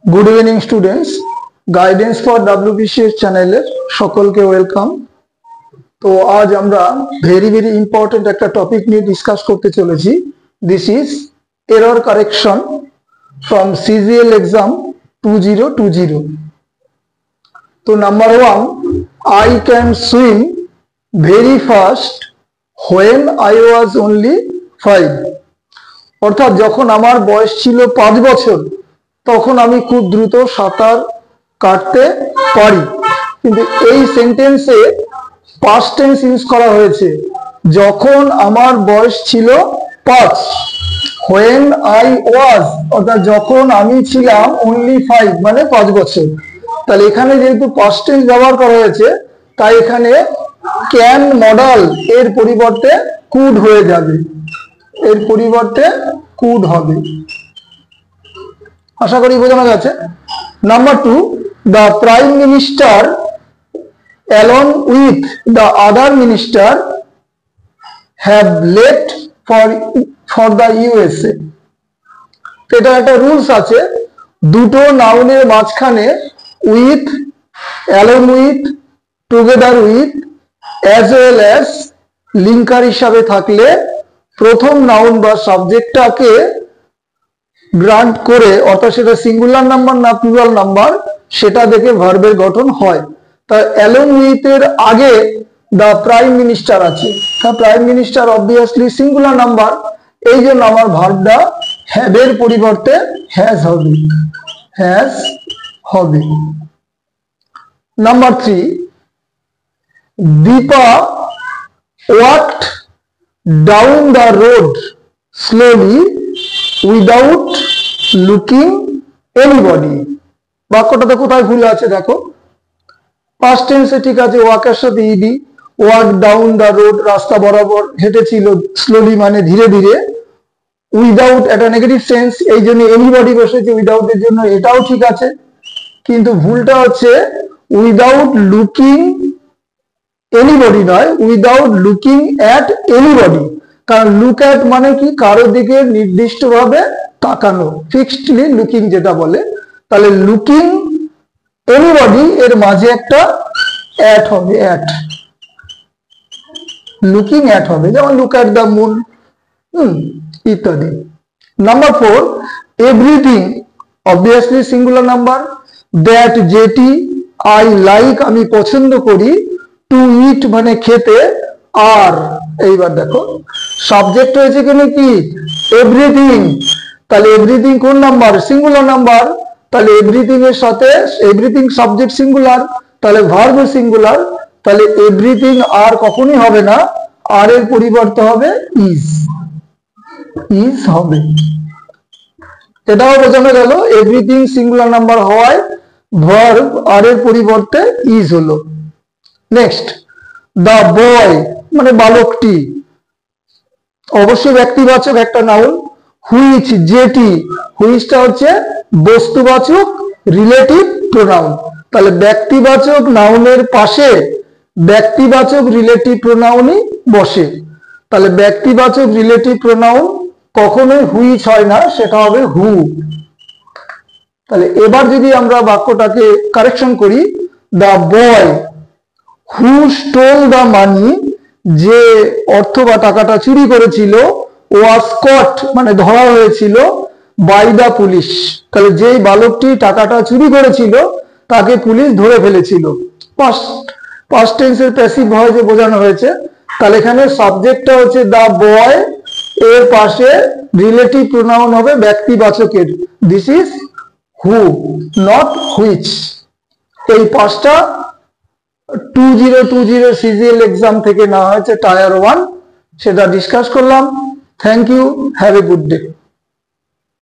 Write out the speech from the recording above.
Good evening students, guidance for WBCS channel सकल के welcome. तो आज আমরা वेरी वेरी इम्पोर्टेंट एक टपिक নিয়ে डिसकास करते चलेছি। This is error correction from CGL exam 2020। तो number 1, I can swim very fast when I was only 5। अर्थात যখন আমার বয়স ছিল 5 বছর তখন আমি খুব দ্রুত সাঁতার কাটতে পারি, কিন্তু এই সেন্টেন্সে পাস্ট টেন্স ইউজ করা হয়েছে। যখন আমার বয়স ছিল 5, when I was অর্থাৎ যখন আমি ছিলাম only 5 মানে 5 বছর। তাহলে এখানে যেহেতু পাস্ট টেন্স ব্যবহার করা হয়েছে তাই এখানে ক্যান মডাল এর পরিবর্তে কুড হয়ে যাবে, এর পরিবর্তে কুড হবে। আশা করি বোঝানো গেছে। Number 2, the prime minister along with the other minister have left for the USA। এটা একটা রুলস আছে, দুটো নাউনের মাঝখানে with, along with, together with, as well as linker হিসাবে থাকলে প্রথম নাউন বা সাবজেক্টটাকে গ্রান্ট করে, অর্থাৎ সেটা সিঙ্গুলার নাম্বার না প্লুরাল নাম্বার সেটা দেখে ভার্বের গঠন হয়। তাই অ্যালং উইথ এর আগে দ্য প্রাইম মিনিস্টার আছে, the prime minister obviously singular number, এই জন্য আমার ভার্বটা হ্যাভ এর পরিবর্তে হ্যাজ হবে, হ্যাজ হবে। Number 3, Dipa walked down the road slowly without looking anybody. বাক্যটাতে কোথায় ভুল আছে দেখো। পাস্ট টেন্সে ঠিক আছে, ওয়াকের সাথে ইডি, ওয়াক ডাউন দ্য রোড রাস্তা বরাবর হেঁটেছিল, স্লোলি মানে ধীরে ধীরে, উইদাউট একটা নেগেটিভ সেন্স এই জন্য এনিবডি বসেছে উইদাউট এর জন্য, এটাও ঠিক আছে। কিন্তু ভুলটা হচ্ছে উইদাউট লুকিং এনিবডি নয়, উইদাউট লুকিং অ্যাট এনিবডি। কারণ লুক অ্যাট মানে কি, কারোর দিকে নির্দিষ্টভাবে তাকানো, ফিক্সডলি লুকিং যেটা বলে। তাহলে লুকিং এনিবডি এর মাঝে একটা অ্যাট হবে, অ্যাট, লুকিং অ্যাট হবে, যেমন লুক অ্যাট দ্য মুন ইত্যাদি। Number 4, everything obviously singular number, that যেটি, আই লাইক আমি পছন্দ করি, টু ইট মানে খেতে, আর এইবার দেখো সাবজেক্ট হয়েছে এখানে কি এভরিথিং। তাহলে এভরিথিং কোন নাম্বার, সিঙ্গুলার নাম্বার। তাহলে এভরিথিং এর সাথে এভরিথিং সাবজেক্ট সিঙ্গুলার, তাহলে ভার্ব সিঙ্গুলার, তাহলে এভরিথিং আর কখনোই হবে না, আর এর পরিবর্তে হবে ইজ, ইজ হবে। এটাও বোঝানো গেল এভরিথিং সিঙ্গুলার নাম্বার হওয়ায় ভার্ব আর এর পরিবর্তে ইজ হলো। নেক্সট, দ্য বয় মানে বালকটি, অবশ্যই ব্যক্তিবাচক একটা নাউন। হুইচ যেটি, হুইচটা হচ্ছে বস্তুবাচক রিলেটিভ প্রোনাউন। তাহলে ব্যক্তিবাচক নাউনের পাশে ব্যক্তিবাচক রিলেটিভ প্রোনাউনই বসে। তাহলে ব্যক্তিবাচক রিলেটিভ প্রোনাউন কখনোই হুইচ হয় না, সেটা হবে হু। তাহলে এবার যদি আমরা বাক্যটাকে কারেকশন করি, the boy who stole the money, যে অর্থ বা টাকাটা চুরি করেছিল, ওয়াজ কট মানে ধরা হয়েছিল, বাই দ্য পুলিশ। তাহলে যেই বালকটি টাকাটা চুরি করেছিল তাকে পুলিশ ধরে ফেলেছিল। পাস্ট টেন্সের প্যাসিভ ভয়েসে বোঝানো হয়েছে। তাহলে এখানে সাবজেক্টটা হচ্ছে দ্য বয়, এর পাশে রিলেটিভ প্রোনাউন হবে ব্যক্তিবাচকের, this is who not which. এই পাঁচটা 2020 সিজিএল এক্সাম থেকে নেওয়া হয়েছে টায়ার 1, সেটা ডিসকাস করলাম। Thank you, have a good day.